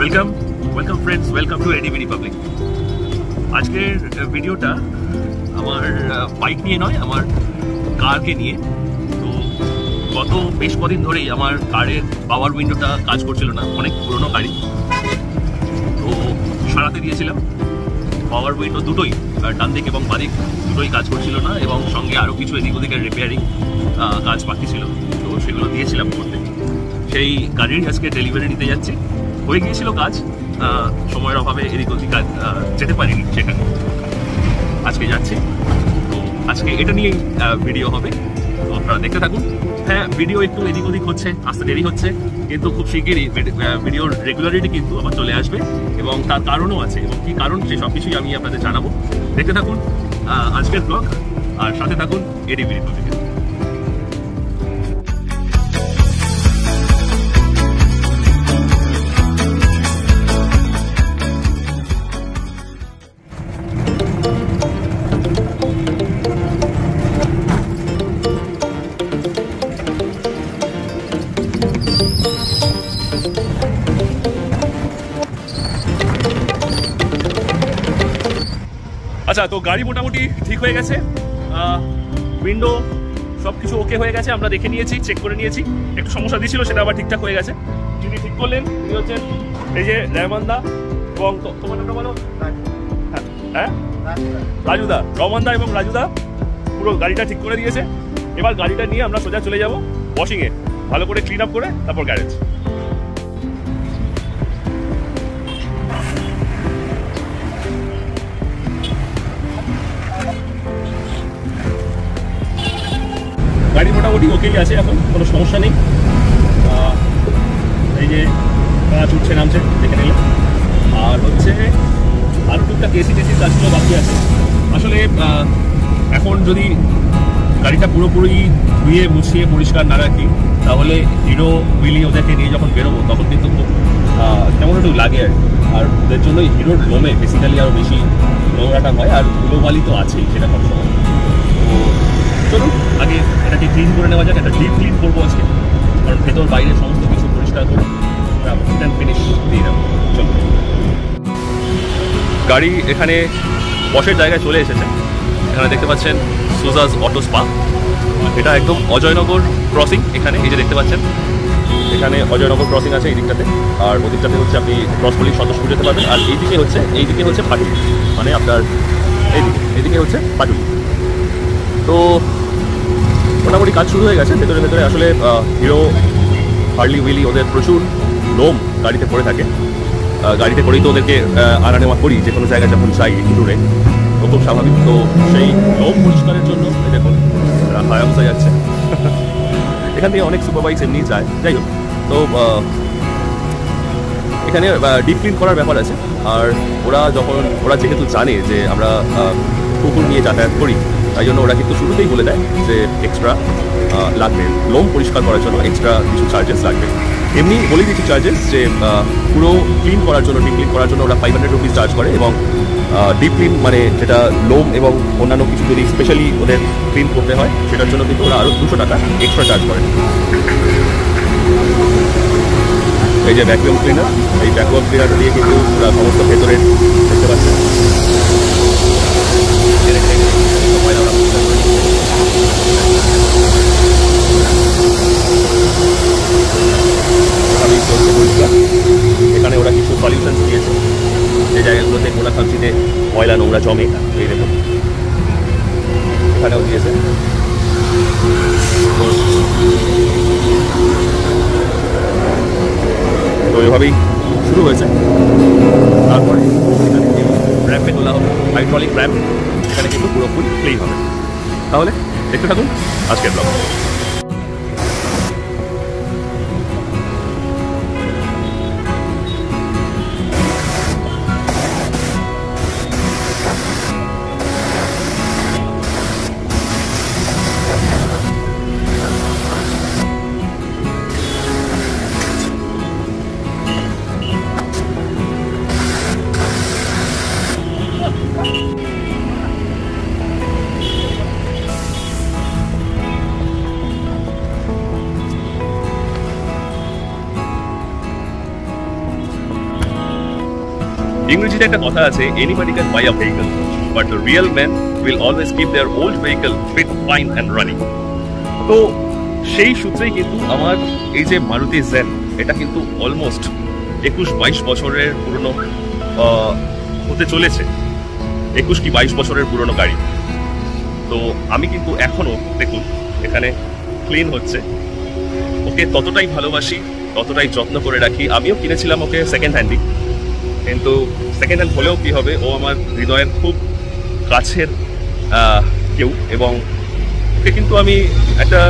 Welcome friends, welcome to advrepublic। আজকের ভিডিওটা আমার বাইক নিয়ে নয়, আমার কারকে নিয়ে। তো গত বেশ কদিন ধরেই আমার কারের পাওয়ার উইন্ডোটা কাজ করছিল না, অনেক পুরনো গাড়ি। তো সারাতে দিয়েছিলাম, পাওয়ার উইন্ডো দুটোই, ডান দিক এবং বাঁ দিক দুটোই কাজ করছিল না, এবং সঙ্গে আরও কিছু এদিক ওদিকের রিপেয়ারিং কাজ বাকি ছিল। তো সেগুলো দিয়েছিলাম করতে। সেই গাড়ির আজকে ডেলিভারি নিতে যাচ্ছি। হয়ে গিয়েছিল কাজ, সময়ের অভাবে এদিক ওদিক কাজ যেতে পারিনি, সেখানে আজকে যাচ্ছি। তো আজকে এটা নিয়েই ভিডিও হবে, তো আপনারা দেখতে থাকুন। হ্যাঁ, ভিডিও একটু এদিক ওদিক হচ্ছে, আসতে দেরি হচ্ছে, কিন্তু খুব শিগগিরই ভিডিওর রেগুলারিটি কিন্তু আবার চলে আসবে, এবং তার কারণও আছে, এবং কী কারণ সে সব কিছুই আমি আপনাদের জানাবো। দেখতে থাকুন আজকের ব্লগ, আর সাথে থাকুন advrepublic। আচ্ছা, তো গাড়ি মোটামুটি ঠিক হয়ে গেছে, উইন্ডো সব কিছু ওকে হয়ে গেছে, আমরা দেখে নিয়েছি, চেক করে নিয়েছি। একটু সমস্যা দিয়েছিল, সেটা আবার ঠিকঠাক হয়ে গেছে। যিনি ঠিক করলেন তিনি হচ্ছেন এই যে রহমানদা, এবং তোমার নামটা বলো। হ্যাঁ, রাজুদা, রহমানদা এবং রাজুদা পুরো গাড়িটা ঠিক করে দিয়েছে। এবার গাড়িটা নিয়ে আমরা সোজা চলে যাব ওয়াশিংয়ে, ভালো করে ক্লিন আপ করে তারপর গ্যারেজ। গাড়ি মোটামুটি ওকেই আছে, এখন কোনো সমস্যা নেই। এই যে কাজ উঠছে নামছে দেখে নিলে, আর হচ্ছে আরও টুকটাক এসি টেসির কাজগুলো বাকি আছে। আসলে এখন যদি গাড়িটা পুরোপুরি ধুয়ে মুছিয়ে পরিষ্কার না রাখি, তাহলে হিরো উইলি ওদেরকে নিয়ে যখন বেরোবো, তখন কিন্তু খুব কেমন একটু লাগে। আর ওদের জন্য হিরোর লোমে বেসিক্যালি আরও বেশি নোংরাটা হয়, আর ধুলোবালি তো আছেই, সেটা সবসময়। তো চলুন আগে এটাকে ক্লিন করে নেওয়া যাক। একটা ডিপ ক্লিন করবো আজকে, কারণ ভেতর বাইরে সমস্ত কিছু পরিষ্কার করে ফিনিশ দিয়ে দেবো। চলুন, গাড়ি এখানে বসের জায়গায় চলে এসেছে। এখানে দেখতে পাচ্ছেন সুজাস অটো স্পা, এটা একদম অজয়নগর ক্রসিং। এখানে এই যে দেখতে পাচ্ছেন, এখানে অজয়নগর ক্রসিং আছে এই দিকটাতে, আর ওদিকটাতে হচ্ছে আপনি ক্রস করলেই সন্তোষপুর যেতে পারবেন। আর এইদিকে হচ্ছে পাটুলি, মানে আপনার এইদিকে হচ্ছে পাটুলি। তো মোটামুটি কাজ শুরু হয়ে গেছে ভেতরে। আসলে হিরো হার্লি উইলি ওদের প্রচুর লোম গাড়িতে পড়ে থাকে, গাড়িতে করেই তো ওদেরকে আনা নেওয়া করি যে কোনো জায়গায় যখন যাই একটু দূরে, তো খুব স্বাভাবিক। তো সেই লোম পরিষ্কারের জন্য দেখুন হায়াবুসা যাচ্ছে। এখান থেকে অনেক সুপার বাইকস এমনি যায়, যাই হোক। তো এখানে ডিপ ক্লিন করার ব্যাপার আছে। আর ওরা যেহেতু জানে যে আমরা কুকুর নিয়ে যাতায়াত করি, তাই জন্য ওরা কিন্তু শুরুতেই বলে দেয় যে এক্সট্রা লাগবে, লোম পরিষ্কার করার জন্য এক্সট্রা কিছু চার্জেস লাগবে। এমনি বলে দিচ্ছি চার্জেস, যে পুরো ক্লিন করার জন্য, ডিপ ক্লিন করার জন্য ওরা 500 রুপিস চার্জ করে, এবং ডিপ ক্লিন মানে যেটা লোম এবং অন্যান্য কিছু যদি স্পেশালি ওদের ক্লিন করতে হয়, সেটার জন্য কিন্তু ওরা আরও 200 টাকা এক্সট্রা চার্জ করে। এই যে ভ্যাকুয়াম ক্লিনার, এই ভ্যাকুয়াম ক্লিনার দিয়ে কিন্তু ওরা সমস্ত ভেতরের দেখতে পাচ্ছেন এখানে ওরা কিছু সলিউশনস দিয়েছে, যে জায়গাগুলোতে কোলাকাঞ্চিতে ময়লা নোংরা জমে, এই দেখুন এখানেও দিয়েছে। তো এভাবেই শুরু হয়েছে। তারপরে এখানে র্যাম্পে তোলা হবে, হাইড্রোলিক র্যাম্প, এখানে কিন্তু পুরোপুরি ক্লিন হবে। তাহলে দেখতে থাকুন আজকের ব্লগ। ইংরেজিতে একটা কথা আছে, anybody can buy a vehicle but the real man will always keep their old vehicle fit, fine and running. তো সেই সূত্রেই কিন্তু আমার এই যে মারুতি জেন, এটা কিন্তু অলমোস্ট 21-22 বছরের পুরনো হতে চলেছে। 21 কি 22 বছরের পুরনো গাড়ি। তো আমি কিন্তু এখনো দেখুন এখানে ক্লিন হচ্ছে। ওকে ততটাই ভালোবাসি, ততটাই যত্ন করে রাখি। আমিও কিনেছিলাম ওকে সেকেন্ড হ্যান্ডই, কিন্তু সেকেন্ড হ্যান্ড হলেও কি হবে, ও আমার হৃদয়ের খুব কাছের কেউ, এবং ওকে কিন্তু আমি একটা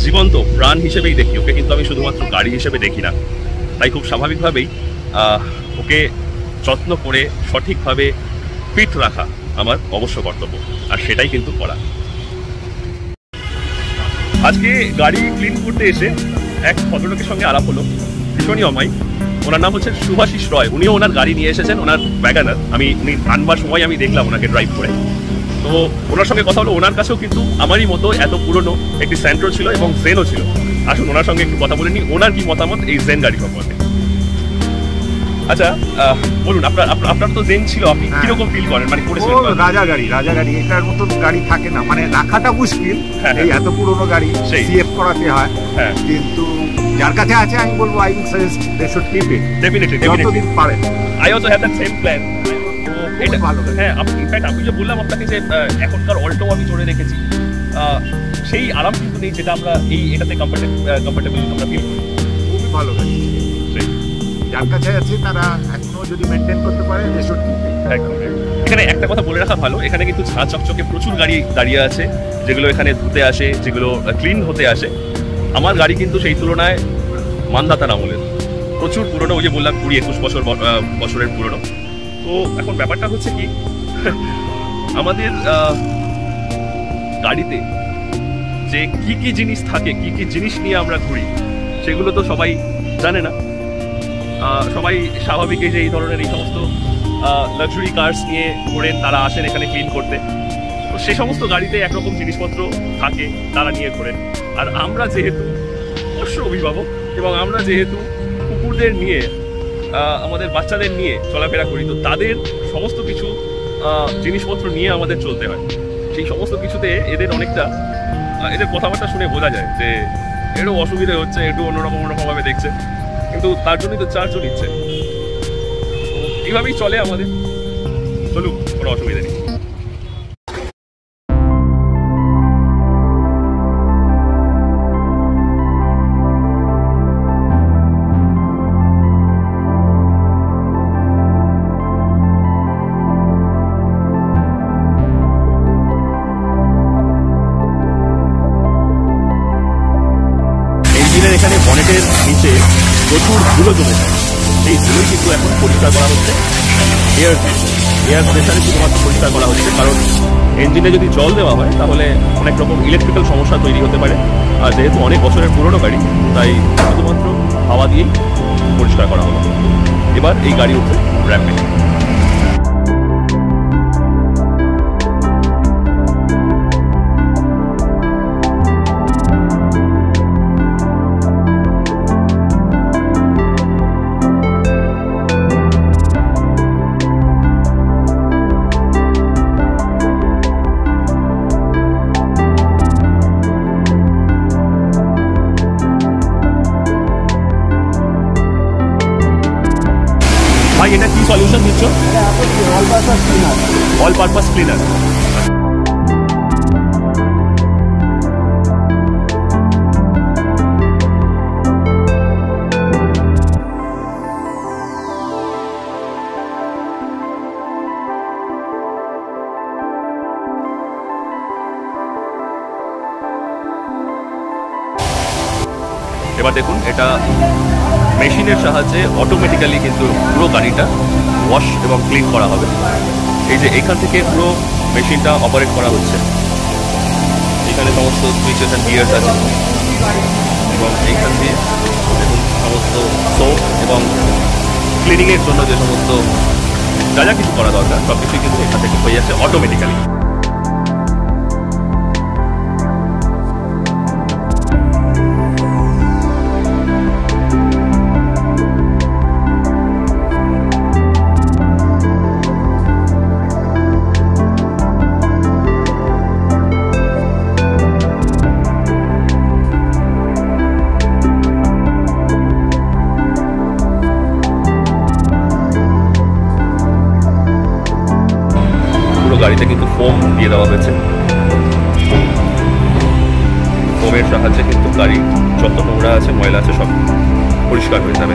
জীবন্ত প্রাণ হিসেবেই দেখি। ওকে কিন্তু আমি শুধুমাত্র গাড়ি হিসেবে দেখি না। তাই খুব স্বাভাবিকভাবেই ওকে যত্ন করে সঠিকভাবে ফিট রাখা আমার অবশ্য কর্তব্য, আর সেটাই কিন্তু করা। আজকে গাড়ি ক্লিন করতে এসে এক ভদ্রলোকের সঙ্গে আলাপ হলো, ভীষণই অমায়িক। ওনার নাম হচ্ছে শুভাশিস রয়। উনিও ওনার গাড়ি নিয়ে এসেছেন, ওনার ওয়াগানার। উনি আনবার সময় আমি দেখলাম ওনাকে ড্রাইভ করে। তো ওনার সঙ্গে কথা হলো। ওনার কাছেও কিন্তু আমারই মতো এত পুরনো একটি স্যান্ট্রো ছিল এবং জেনও ছিল। আসুন ওনার সঙ্গে একটু কথা বলে নিই, ওনার কি মতামত এই জেন গাড়ি সম্পর্কে। আচ্ছা বলুন, আপনার তো জেন ছিল, আপনি কিরকম ফিল করেন? মানে রাজা গাড়ি এটার মতন গাড়ি থাকে না, মানে রাখাটা মুশকিল। এই এত পুরনো গাড়ি সিএফ করাতে হয়, কিন্তু যার কাছে আছে আমি বলবো I will suggest they should keep it definitely যতদিন পারেন। I also have that same plan. এটা ভালো। হ্যাঁ, ইনফ্যাক্ট আমি যে বললাম আপনাকে যে এখনকার অল্টো আমি চড়ে রেখেছি, সেই আরাম কিন্তু নেই যেটা আমরা এটাতে কমফর্টেবল আমরা ফিল করি। খুবই ভালো গাড়ি, যার কাছে আছে তারা এখনো যদি মেনটেন করতে পারে দে শুড কিপ ইট। একদম। এখানে একটা কথা বলে রাখা ভালো, এখানে কিন্তু ঝাঁ চকচকে প্রচুর গাড়ি দাঁড়িয়ে আছে, যেগুলো এখানে ধুতে আসে, যেগুলো ক্লিন হতে আসে। আমার গাড়ি কিন্তু সেই তুলনায় মানধাতার আমলের, প্রচুর পুরনো। ওই যে বললাম 20-21 বছরের পুরনো। তো এখন ব্যাপারটা হচ্ছে কি, আমাদের গাড়িতে যে কি জিনিস থাকে, কি জিনিস নিয়ে আমরা ঘুরি, সেগুলো তো সবাই জানে না। সবাই স্বাভাবিক যে এই ধরনের এই সমস্ত লাক্সারি কার্স নিয়ে ঘোরেন, তারা আসেন এখানে ক্লিন করতে। তো সে সমস্ত গাড়িতে একরকম জিনিসপত্র থাকে, তারা নিয়ে ঘোরেন। আর আমরা যেহেতু অবশ্য অভিভাবক, এবং আমরা যেহেতু কুকুরদের নিয়ে, আমাদের বাচ্চাদের নিয়ে চলাফেরা করি, তো তাদের সমস্ত কিছু জিনিসপত্র নিয়ে আমাদের চলতে হয়। সেই সমস্ত কিছুতে এদের অনেকটা, এদের কথাবার্তা শুনে বোঝা যায় যে একটু অসুবিধা হচ্ছে, একটু অন্যরকমভাবে দেখছে, কিন্তু তার জন্যই তো চার্জও নিচ্ছে। এইভাবেই চলে আমাদের। চলুক, কোনো অসুবিধা নেই। এখানে বনেটের নিচে প্রচুর ধুলো জমে যায়, সেই ধুলোই কিন্তু এখন পরিষ্কার করা হচ্ছে এয়ার প্রেসারে, শুধুমাত্র পরিষ্কার করা হচ্ছে। কারণ ইঞ্জিনে যদি জল দেওয়া হয় তাহলে অনেক রকম ইলেকট্রিক্যাল সমস্যা তৈরি হতে পারে। আর যেহেতু অনেক বছরের পুরনো গাড়ি, তাই শুধুমাত্র হাওয়া দিয়েই পরিষ্কার করা হলো। এবার এই গাড়ি উঠবে র্যাম্পে। ভাই এটা কি সলিউশন দিচ্ছ? All purpose cleaner. এবার দেখুন, এটা মেশিনের সাহায্যে অটোমেটিক্যালি কিন্তু পুরো গাড়িটা ওয়াশ এবং ক্লিন করা হবে। এই যে এখান থেকে পুরো মেশিনটা অপারেট করা হচ্ছে। এখানে সমস্ত সুইচেস অ্যান্ড গিয়ার্স আছে, এবং এইখান দিয়ে দেখুন সমস্ত সোপ এবং ক্লিনিংয়ের জন্য যে সমস্ত যা কিছু করা দরকার সব কিছুই কিন্তু এখান থেকে হয়ে যাচ্ছে অটোমেটিক্যালি। গাড়িতে কিন্তু ফোম দিয়ে দেওয়া হয়েছে। ফোমের সাহায্যে কিন্তু গাড়ি যত নোংরা আছে ময়লা আছে সব পরিষ্কার হয়ে যাবে।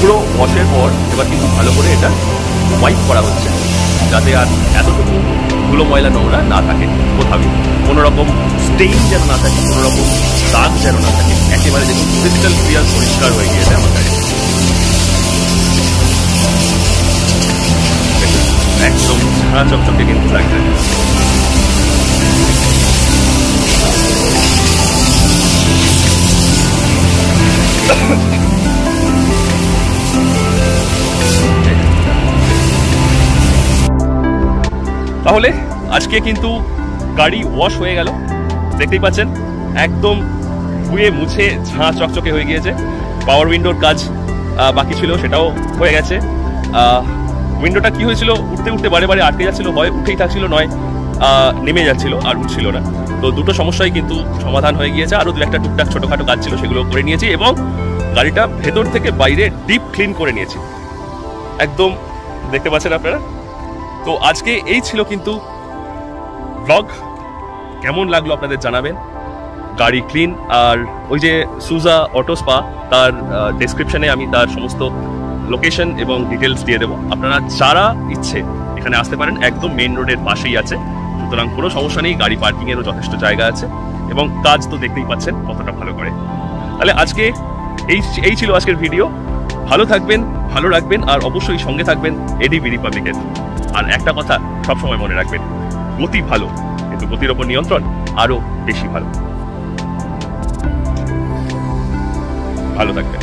পুরো ওয়াশের পর এবার কিন্তু ভালো করে এটা ওয়াইপ করা হচ্ছে, যাতে আর এতটুকু ধুলো ময়লা নোংরা না থাকে, কোথাও কোনো রকম স্টেইন যেন না থাকে, কোনো রকম দাগ যেন না থাকে। একেবারে দেখুন ক্রিস্টাল ক্লিয়ার পরিষ্কার হয়ে গিয়েছে আমার গাড়ি, একদম ঝাঁ চকচকে কিন্তু লাগছে। তাহলে আজকে কিন্তু গাড়ি ওয়াশ হয়ে গেল, দেখতেই পাচ্ছেন একদম ধুয়ে মুছে ঝাঁ চকচকে হয়ে গিয়েছে। পাওয়ার উইন্ডোর কাজ বাকি ছিল, সেটাও হয়ে গেছে। উইন্ডোটা কি হয়েছিল, উঠতে উঠতে বারে বারে আটকে যাচ্ছিল, হয় উঠেই থাকছিল নয় নেমে যাচ্ছিল আর উঠছিল না। তো দুটো সমস্যাই কিন্তু সমাধান হয়ে গিয়েছে। আরও দু একটা টুকটাক ছোটোখাটো কাজ ছিল, সেগুলো করে নিয়েছি এবং গাড়িটা ভেতর থেকে বাইরে ডিপ ক্লিন করে নিয়েছি, একদম দেখতে পাচ্ছেন আপনারা। তো আজকে এই ছিল কিন্তু ব্লগ, কেমন লাগলো আপনাদের জানাবেন। গাড়ি ক্লিন, আর ওই যে সুজা অটো স্পা, তার ডেসক্রিপশনে আমি তার সমস্ত লোকেশন এবং ডিটেলস দিয়ে দেবো। আপনারা যারা ইচ্ছে এখানে আসতে পারেন, একদম মেন রোডের পাশেই আছে, সুতরাং কোনো সমস্যা নেই। গাড়ি পার্কিংয়েরও যথেষ্ট জায়গা আছে এবং কাজ তো দেখতেই পাচ্ছেন কতটা ভালো করে। তাহলে আজকে এই ছিল আজকের ভিডিও। ভালো থাকবেন, ভালো রাখবেন, আর অবশ্যই সঙ্গে থাকবেন এডিবি রিপাবলিকের। আর একটা কথা সবসময় মনে রাখবেন, গতি ভালো, কিন্তু গতির ওপর নিয়ন্ত্রণ আরো বেশি ভালো। ভালো থাকবেন।